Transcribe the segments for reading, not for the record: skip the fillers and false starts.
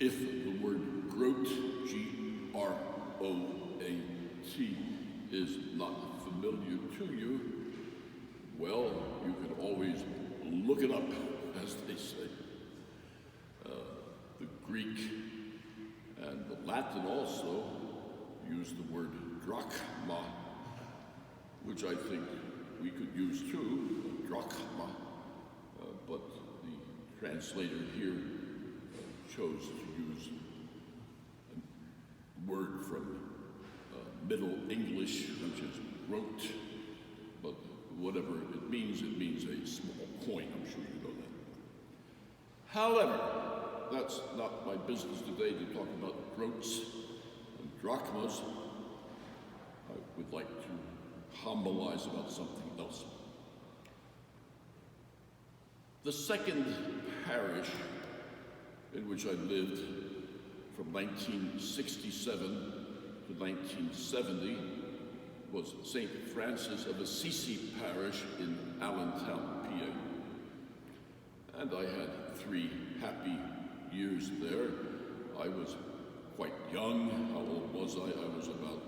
If the word groat, G-R-O-A-T, is not familiar to you, well, you can always look it up, as they say. The Greek and the Latin also use the word drachma, which I think we could use too, drachma, but the translator here chose to use a word from Middle English, which is groat, but whatever it means a small coin. I'm sure you know that. However, that's not my business today to talk about groats and drachmas. I would like to homilize about something else. The second parish in which I lived from 1967 to 1970 was St. Francis of Assisi Parish in Allentown, PA. And I had 3 happy years there. I was quite young. How old was I? I was about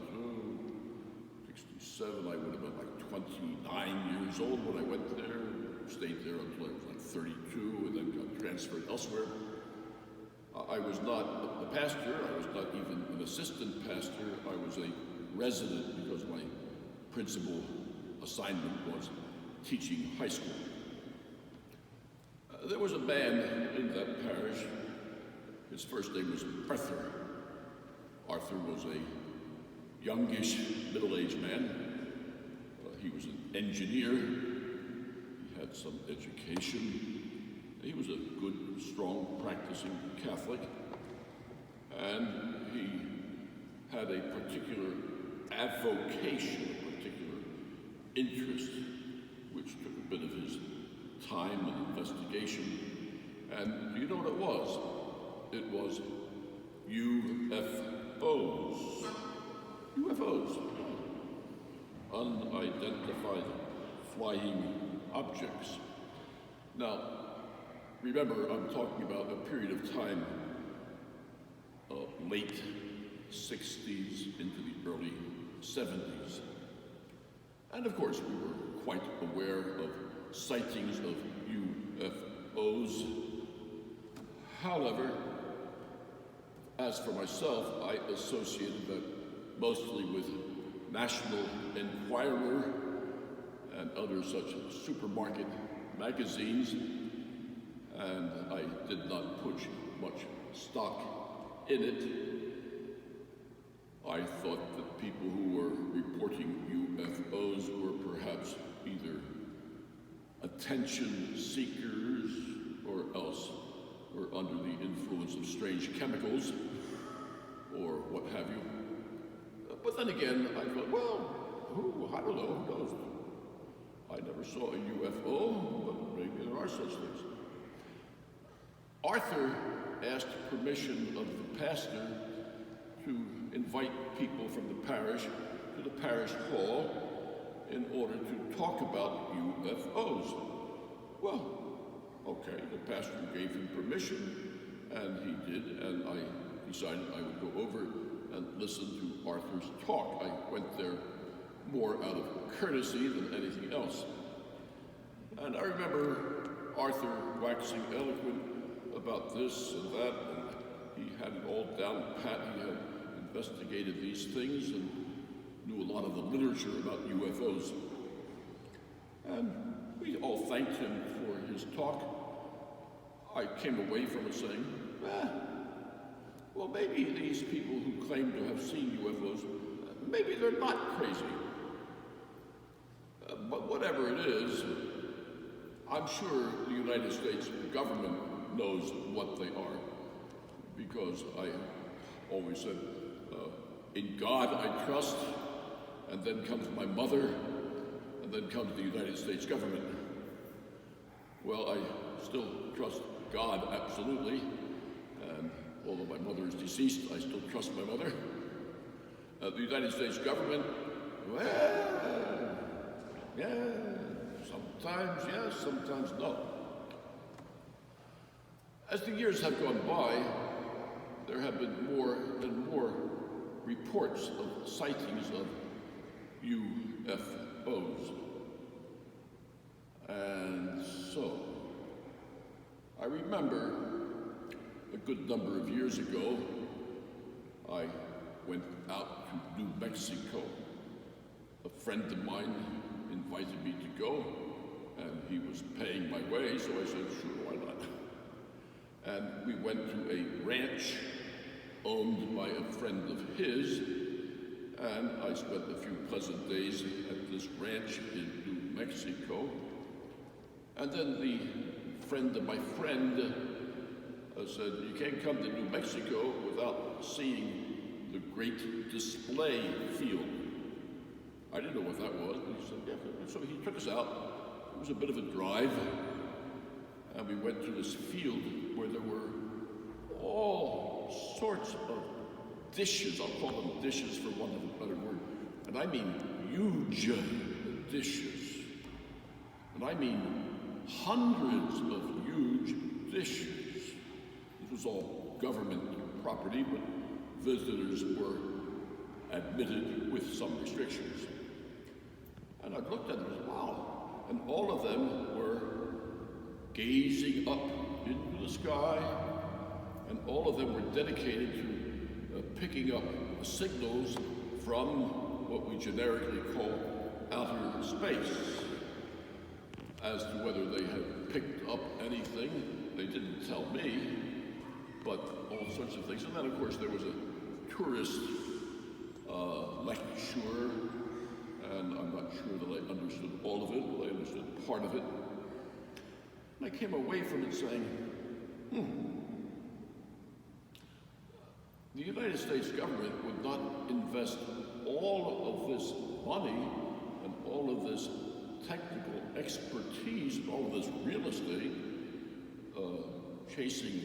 67. I would have been like 29 years old when I went there. Stayed there until I was like 32 and then got transferred elsewhere. I was not the pastor. I was not even an assistant pastor. I was a resident because my principal assignment was teaching high school. There was a man in that parish. His first name was Arthur. Arthur was a youngish, middle-aged man. He was an engineer. He had some education. He was a good, strong, practicing Catholic. And he had a particular avocation, a particular interest, which took a bit of his time and investigation. And do you know what it was? It was UFOs. UFOs. Unidentified flying objects. Now, remember, I'm talking about a period of time, late 60s into the early 70s. And of course, we were quite aware of sightings of UFOs. However, as for myself, I associated that mostly with National Enquirer and other such supermarket magazines, and I did not put much stock in it. I thought that people who were reporting UFOs were perhaps either attention seekers or else were under the influence of strange chemicals or what have you. But then again, I thought, well, I don't know, who knows? I never saw a UFO, but maybe there are such things. Arthur asked permission of the pastor to invite people from the parish to the parish hall in order to talk about UFOs. Well, okay, the pastor gave him permission, and he did, and I decided I would go over and listen to Arthur's talk. I went there more out of courtesy than anything else. And I remember Arthur waxing eloquent about this and that, and he had it all down pat. He had investigated these things and knew a lot of the literature about UFOs. And we all thanked him for his talk. I came away from it saying, well, maybe these people who claim to have seen UFOs, maybe they're not crazy. But whatever it is, I'm sure the United States government knows what they are, because I always said, in God I trust, and then comes my mother, and then comes the United States government. Well, I still trust God absolutely, and although my mother is deceased, I still trust my mother. The United States government, well, yeah, sometimes yes, sometimes no. As the years have gone by, there have been more and more reports of sightings of UFOs. And so, I remember a good number of years ago, I went out to New Mexico. A friend of mine invited me to go, and he was paying my way, so I said, sure, why not? And we went to a ranch owned by a friend of his, and I spent a few pleasant days at this ranch in New Mexico. And then the friend of my friend said, you can't come to New Mexico without seeing the great display field. I didn't know what that was, but he said, yeah. So he took us out. It was a bit of a drive, and we went to this field where there were all sorts of dishes. I'll call them dishes for want of a better word. And I mean huge dishes. And I mean hundreds of huge dishes. This was all government property, but visitors were admitted with some restrictions. And I looked at them and said, wow. And all of them were gazing up into the sky, and all of them were dedicated to picking up signals from what we generically call outer space. As to whether they had picked up anything, they didn't tell me, but all sorts of things. And then, of course, there was a tourist lecture, and I'm not sure that I understood all of it, but I understood part of it. And I came away from it saying, the United States government would not invest all of this money and all of this technical expertise and all of this real estate chasing,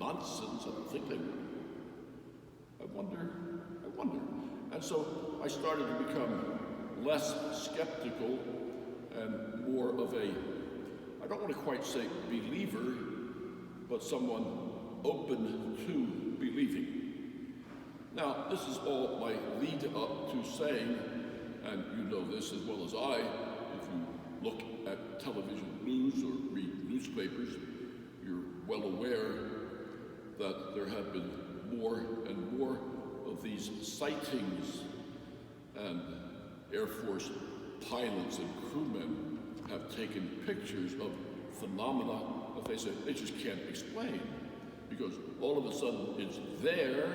nonsense. I don't think they would. I wonder. And so I started to become less skeptical and more of a, I don't want to quite say believer, but someone open to believing. Now, this is all my lead up to saying, and you know this as well as I, if you look at television news or read newspapers, you're well aware that there have been more and more of these sightings, and Air Force pilots and crewmen have taken pictures of phenomena that they say they just can't explain, because all of a sudden it's there,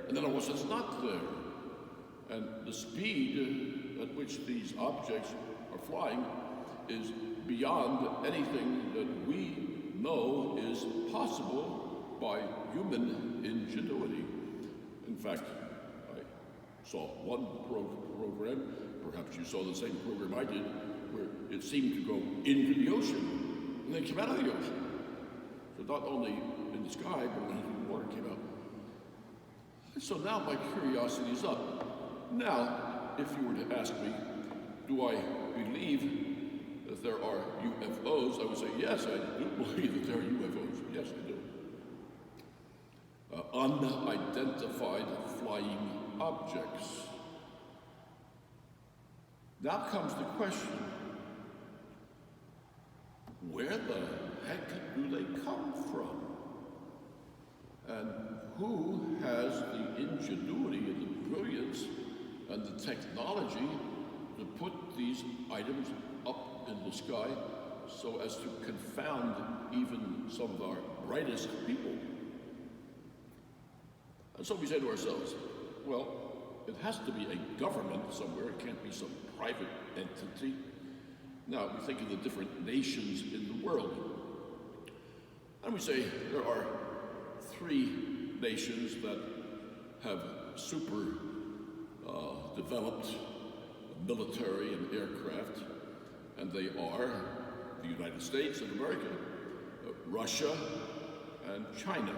and then all of a sudden it's not there. And the speed at which these objects are flying is beyond anything that we know is possible by human ingenuity. In fact, I saw one program, perhaps you saw the same program I did, where it seemed to go into the ocean, and then came out of the ocean. So not only in the sky, but when the water came out. And so now my curiosity is up. Now, if you were to ask me, do I believe that there are UFOs, I would say, yes, I do believe that there are UFOs. Yes, I do. Unidentified flying objects. Now comes the question, where the heck do they come from? And who has the ingenuity and the brilliance and the technology to put these items up in the sky so as to confound even some of our brightest people? And so we say to ourselves, well, it has to be a government somewhere. It can't be some private entity. Now, we think of the different nations in the world. And we say there are 3 nations that have super developed military and aircraft, and they are the United States of America, Russia, and China.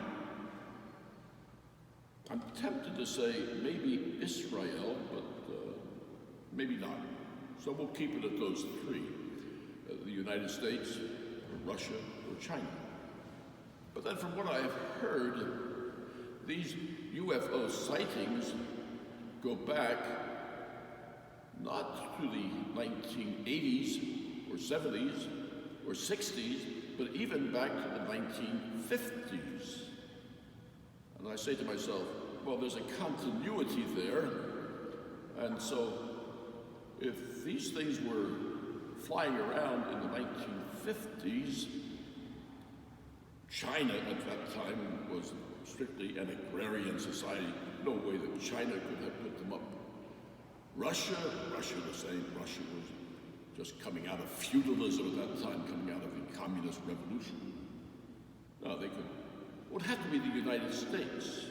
I'm tempted to say maybe Israel, but maybe not. So we'll keep it at those 3, the United States, or Russia, or China. But then from what I have heard, these UFO sightings go back not to the 1980s or 70s or 60s, but even back to the 1950s. And I say to myself, well, there's a continuity there, and so if these things were flying around in the 1950s, China at that time was strictly an agrarian society. No way that China could have put them up. Russia the same. Russia was just coming out of feudalism at that time, coming out of the communist revolution. No, they could. It would have to be the United States.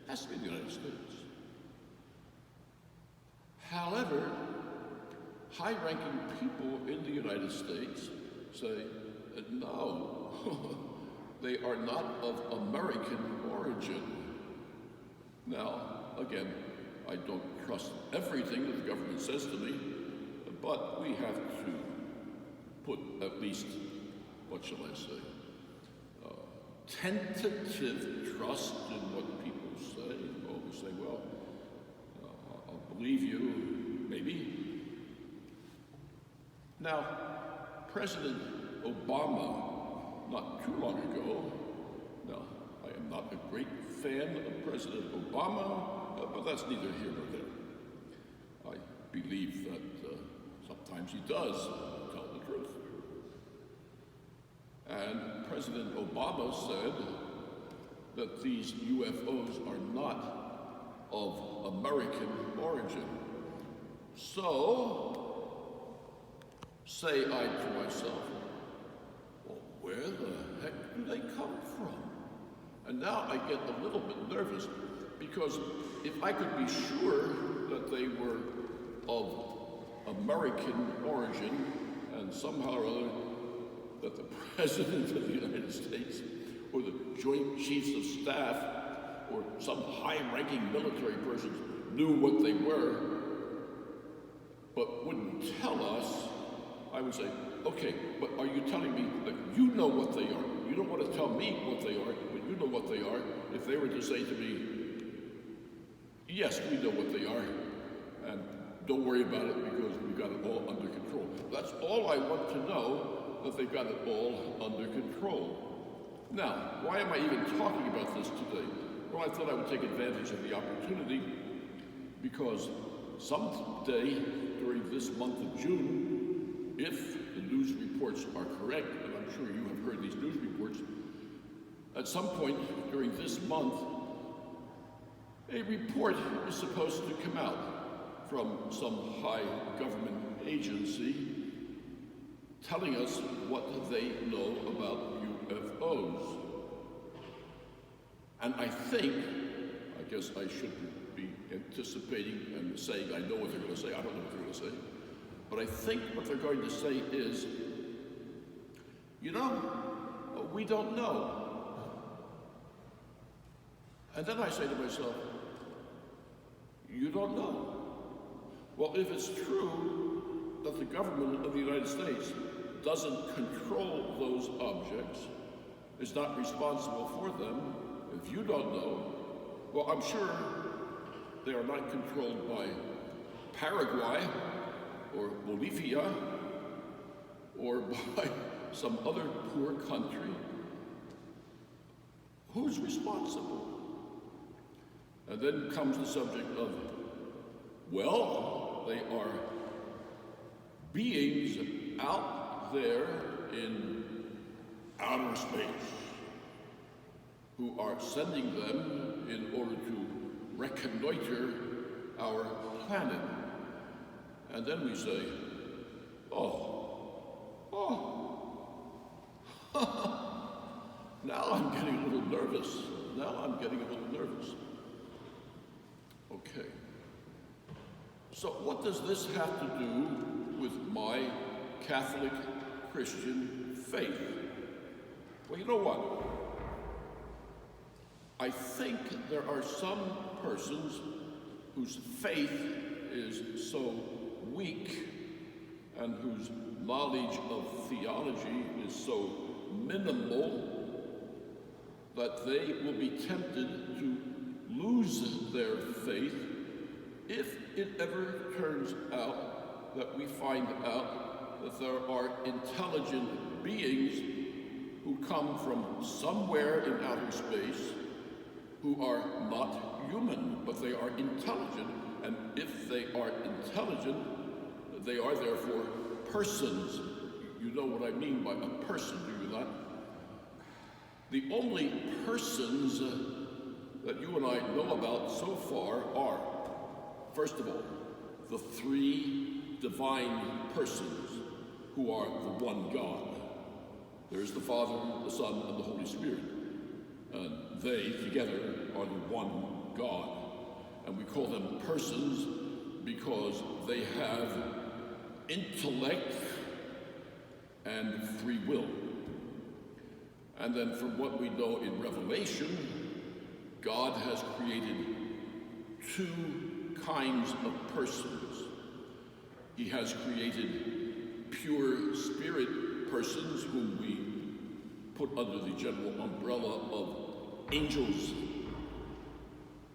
It has to be the United States. However, high-ranking people in the United States say, no, they are not of American origin. Now, again, I don't trust everything that the government says to me, but we have to put at least, what shall I say, tentative trust in what people say. You always say, well, I'll believe you, maybe. Now, President Obama, not too long ago, now, I am not a great fan of President Obama, but that's neither here nor there. I believe that sometimes he does tell the truth. And President Obama said that these UFOs are not of American origin. So, say I to myself, well, where the heck do they come from? And now I get a little bit nervous, because if I could be sure that they were of American origin, and somehow or other that the President of the United States or the Joint Chiefs of Staff or some high-ranking military person knew what they were, but wouldn't tell us, I would say, okay, but are you telling me that you know what they are? You don't want to tell me what they are, but you know what they are. If they were to say to me, yes, we know what they are, and don't worry about it because we've got it all under control. That's all I want to know, that they've got it all under control. Now, why am I even talking about this today? Well, I thought I would take advantage of the opportunity because someday during this month of June, if the news reports are correct, and I'm sure you have heard these news reports, at some point during this month, a report is supposed to come out from some high government agency telling us what they know about UFOs. And I guess I shouldn't be anticipating and saying I know what they're going to say. I don't know what they're going to say. But I think what they're going to say is, you know, we don't know. And then I say to myself, you don't know. Well, if it's true that the government of the United States doesn't control those objects, is not responsible for them, if you don't know, well, I'm sure they are not controlled by Paraguay or Bolivia or by some other poor country. Who's responsible? And then comes the subject of, well, they are beings out there in outer space who are sending them in order to reconnoiter our planet. And then we say, now I'm getting a little nervous. Okay. So what does this have to do with my Catholic Christian faith? Well, you know what? I think there are some persons whose faith is so weak and whose knowledge of theology is so minimal that they will be tempted to lose their faith if it ever turns out that we find out that there are intelligent beings who come from somewhere in outer space who are not human, but they are intelligent. And if they are intelligent, they are therefore persons. You know what I mean by a person, do you not? The only persons that you and I know about so far are, first of all, the three divine persons who are the one God. There's the Father, the Son, and the Holy Spirit. And they together are the one God. And we call them persons because they have intellect and free will. And then from what we know in Revelation, God has created two kinds of persons. He has created pure spirit persons whom we put under the general umbrella of angels,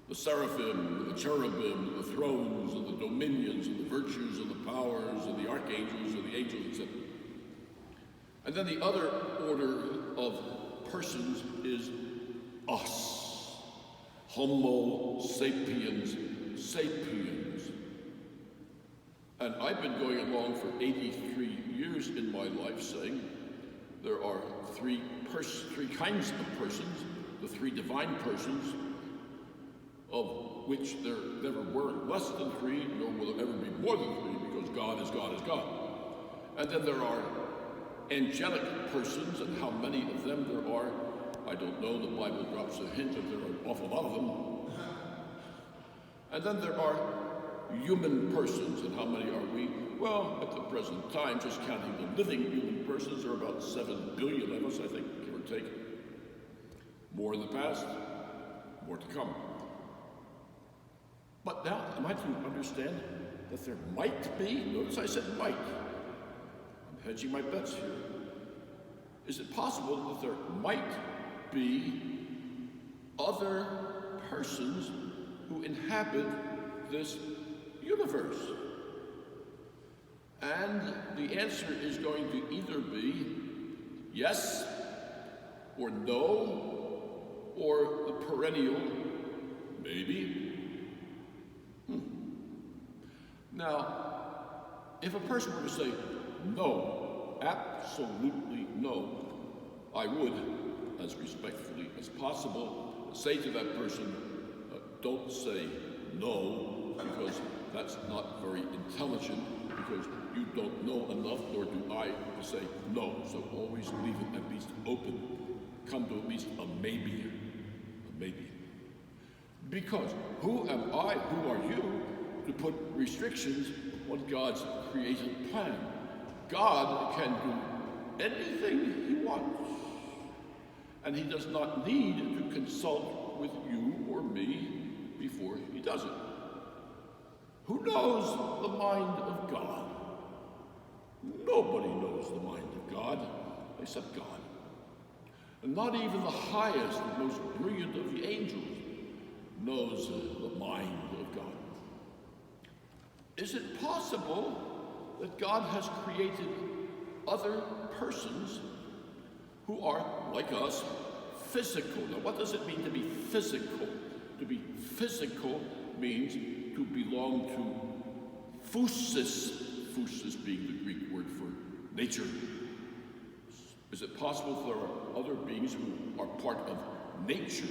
the seraphim, the cherubim, the thrones, and the dominions, and the virtues, and the powers, and the archangels, and the angels, etc. And then the other order of persons is us, Homo sapiens sapiens. And I've been going along for 83 years in my life saying there are three kinds of persons, the three divine persons, of which there never were less than three, nor will there ever be more than three, because God is God is God. And then there are angelic persons, and how many of them there are, I don't know. The Bible drops a hint that there are an awful lot of them. And then there are human persons, and how many are we? Well, at the present time, just counting the living human persons, there are about 7 billion of us, I think, give or take. More in the past, more to come. But now, am I to understand that there might be, notice I said might, I'm hedging my bets here. Is it possible that there might be other persons who inhabit this universe? And the answer is going to either be yes, or no, or the perennial maybe. Now, if a person were to say, no, absolutely no, I would, as respectfully as possible, say to that person, don't say no, because that's not very intelligent, because you don't know enough, nor do I, to say no. So always leave it at least open. Come to at least a maybe. A maybe. Because who am I, who are you, to put restrictions on God's created plan? God can do anything he wants. And he does not need to consult with you or me before he does it. Who knows the mind of God? Nobody knows the mind of God except God. And not even the highest and most brilliant of the angels knows the mind of God. Is it possible that God has created other persons who are, like us, physical? Now, what does it mean to be physical? To be physical means to belong to physis, physis being the Greek word for nature. Is it possible that there are other beings who are part of nature,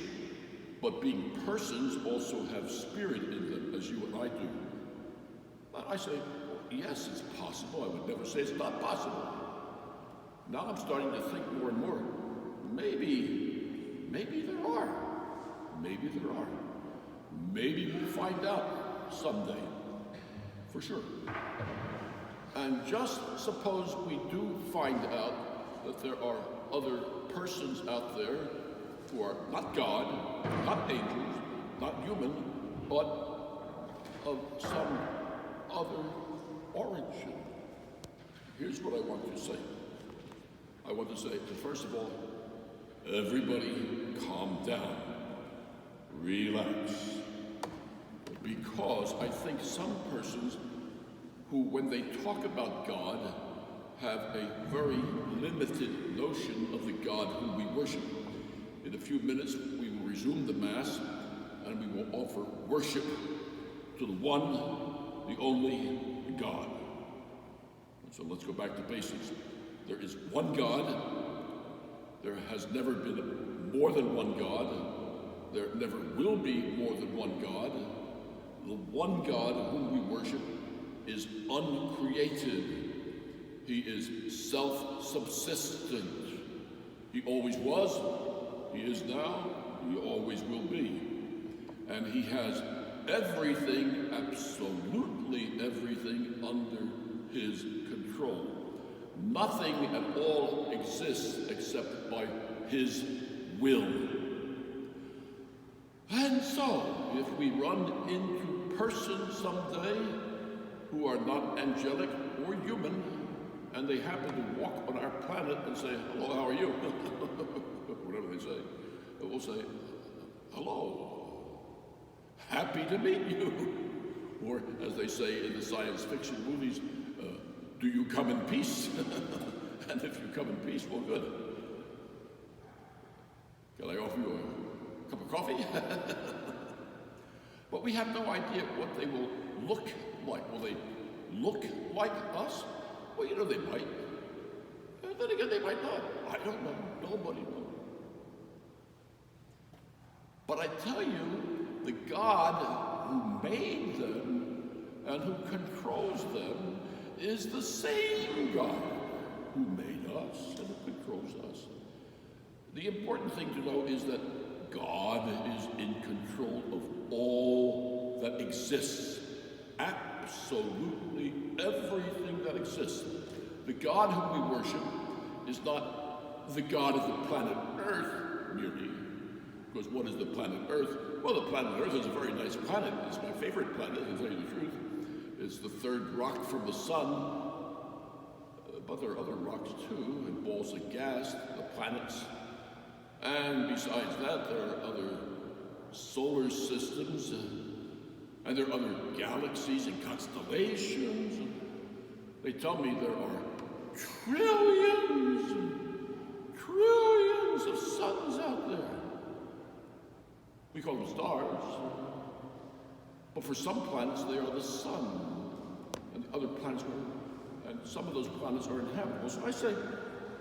but being persons also have spirit in them, as you and I do? I say, yes, it's possible. I would never say it's not possible. Now I'm starting to think more and more, maybe there are. Maybe there are. Maybe we'll find out someday, for sure. And just suppose we do find out that there are other persons out there who are not God, not angels, not human, but of some other origin. Here's what I want to say. I want to say, first of all, everybody calm down, relax. Because I think some persons who, when they talk about God, have a very limited notion of the God whom we worship. In a few minutes, we will resume the Mass, and we will offer worship to the one, the only God. So let's go back to basics. There is one God. There has never been more than one God. There never will be more than one God. The one God whom we worship is uncreated. He is self-subsistent. He always was, he is now, he always will be. And he has everything, absolutely everything, under his control. Nothing at all exists except by his will. And so, if we run into persons someday who are not angelic or human, and they happen to walk on our planet and say, hello, how are you? Whatever they say, we'll say, hello, happy to meet you. Or as they say in the science fiction movies, do you come in peace? And if you come in peace, well, good. Can I offer you a cup of coffee? But we have no idea what they will look like. Will they look like us? Well, you know, they might. And then again, they might not. I don't know. Nobody knows. But I tell you, the God who made them and who controls them is the same God who made us and who controls us. The important thing to know is that God is in control of all that exists. Absolutely everything that exists. The God whom we worship is not the God of the planet Earth merely. Because what is the planet Earth? Well, the planet Earth is a very nice planet. It's my favorite planet, to tell you the truth. It's the third rock from the sun. But there are other rocks too, and balls of gas, the planets. And besides that, there are other solar systems, and there are other galaxies and constellations. They tell me there are trillions and trillions of suns out there. We call them stars. But for some planets, they are the sun. And the other planets are, and some of those planets are inhabitable. So I say,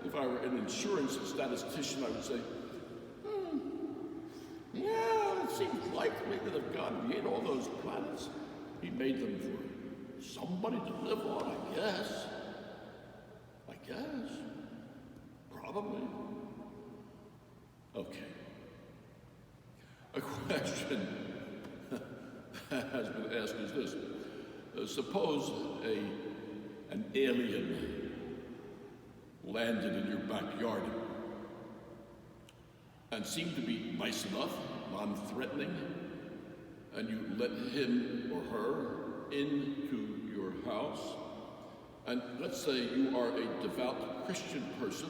if I were an insurance statistician, I would say, yeah, it seems likely that if God made all those planets, he made them for somebody to live on, I guess. Probably. Okay. A question has been asked is this. Suppose an alien landed in your backyard and seemed to be nice enough, non-threatening, and you let him or her into your house, and let's say you are a devout Christian person,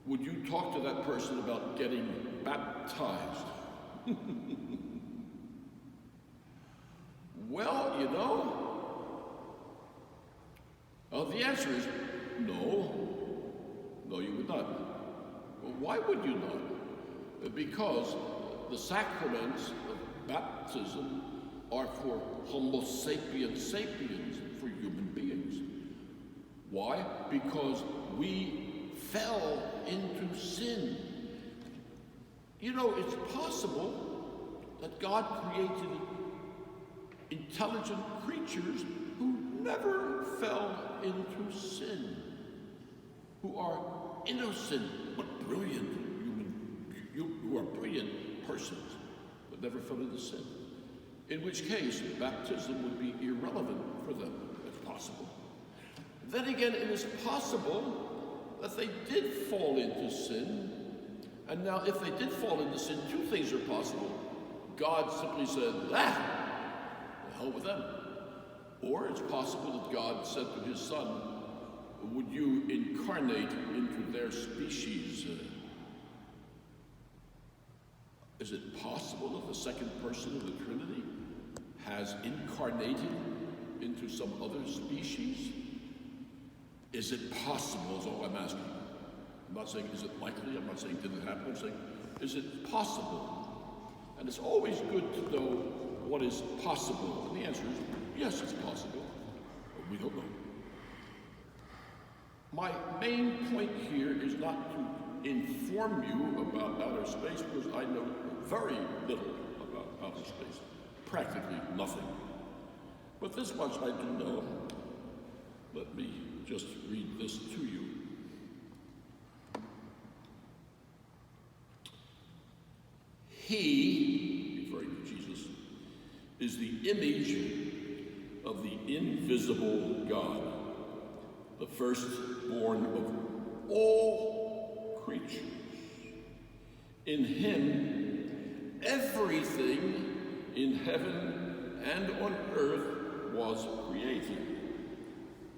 would you talk to that person about getting baptized? Well, you know, the answer is no. No, you would not. Well, why would you not? Because the sacraments of baptism are for homo sapiens sapiens, for human beings. Why? Because we fell into sin. You know, it's possible that God created intelligent creatures who never fell into sin, who are innocent but brilliant who are brilliant persons, but never fell into sin. In which case, baptism would be irrelevant for them, if possible. Then again, it is possible that they did fall into sin, and now if they did fall into sin, two things are possible. God simply said, the hell with them. Or it's possible that God said to his son, would you incarnate into their species? Is it possible that the second person of the Trinity has incarnated into some other species? Is it possible, is all I'm asking. I'm not saying, is it likely? I'm not saying, did it happen? I'm saying, is it possible? And it's always good to know what is possible. And the answer is, yes, it's possible. But we don't know. My main point here is not to inform you about outer space, because I know very little about outer space. Practically nothing. But this much I do know. Let me just read this to you. He, referring to Jesus, is the image of the invisible God, the firstborn of all creatures. In him, everything in heaven and on earth was created,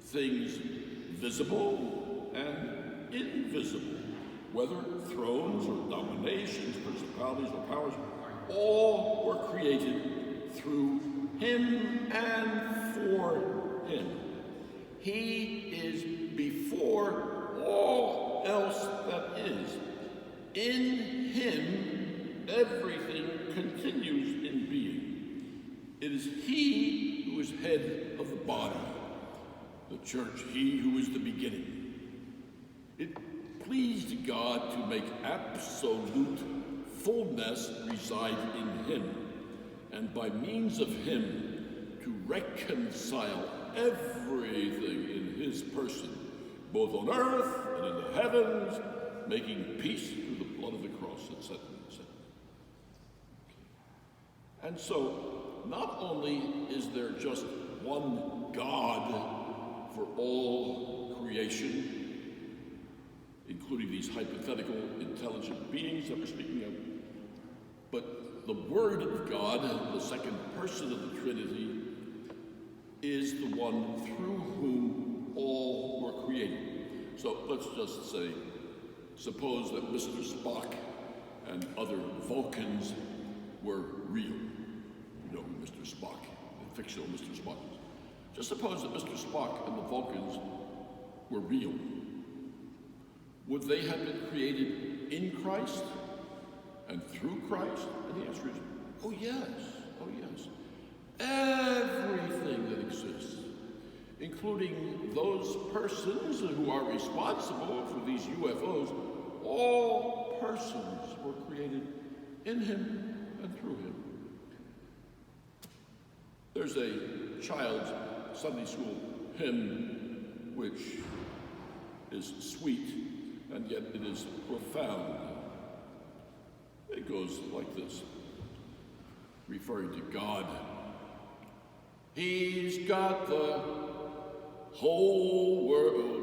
things visible and invisible, whether thrones or dominations, principalities or powers, all were created through him and for him. He is before all else that is. In him, everything continues in being. It is he who is head of the body, the church, he who is the beginning. It pleased God to make absolute fullness reside in him, and by means of him to reconcile everything in his person, both on earth and in the heavens, making peace through the blood of the cross, etc., etc. And so, not only is there just one God for all creation, including these hypothetical intelligent beings that we're speaking of, but the Word of God, the second person of the Trinity, is the one through whom all were created. So let's just say, suppose that Mr. Spock and other Vulcans were real. You know who Mr. Spock, the fictional Mr. Spock is. Just suppose that Mr. Spock and the Vulcans were real. Would they have been created in Christ and through Christ? And the answer is, oh yes, oh yes. Everything that exists, including those persons who are responsible for these UFOs, all persons were created in him and through him. There's a child's Sunday school hymn which is sweet, and yet it is profound. It goes like this, referring to God. He's got the whole world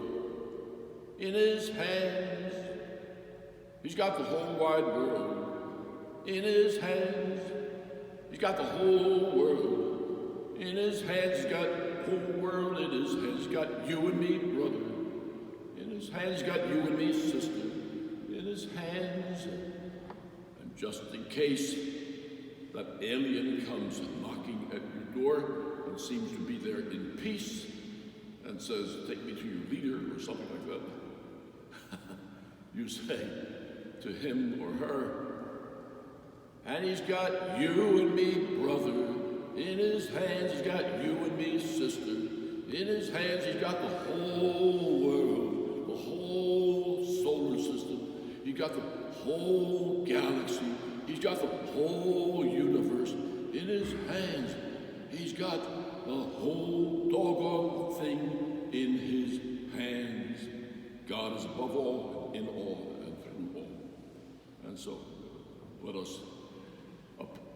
in his hands. He's got the whole wide world in his hands. He's got the whole world in his hands. He's got the whole world in his hands. He's got you and me, brother. In his hands, he's got you and me, sister. In his hands. And just in case that alien comes knocking at your door and seems to be there in peace and says, take me to your leader or something like that, you say to him or her, and he's got you and me, brother. In his hands, he's got you and me, sister. In his hands, he's got the whole world, the whole solar system. He's got the whole galaxy. He's got the whole universe. In his hands, he's got the whole doggone thing in his hands. God is above all, in all, and through all. And so, let us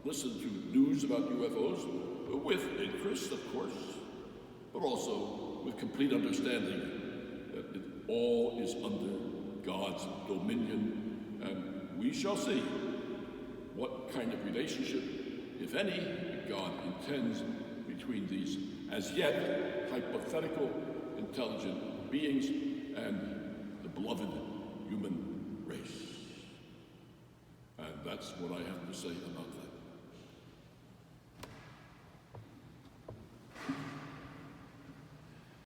listen to news about UFOs with interest, of course, but also with complete understanding that it all is under God's dominion, and we shall see what kind of relationship, if any, God intends between these as yet hypothetical intelligent beings and the beloved human race. And And that's what I have to say about that.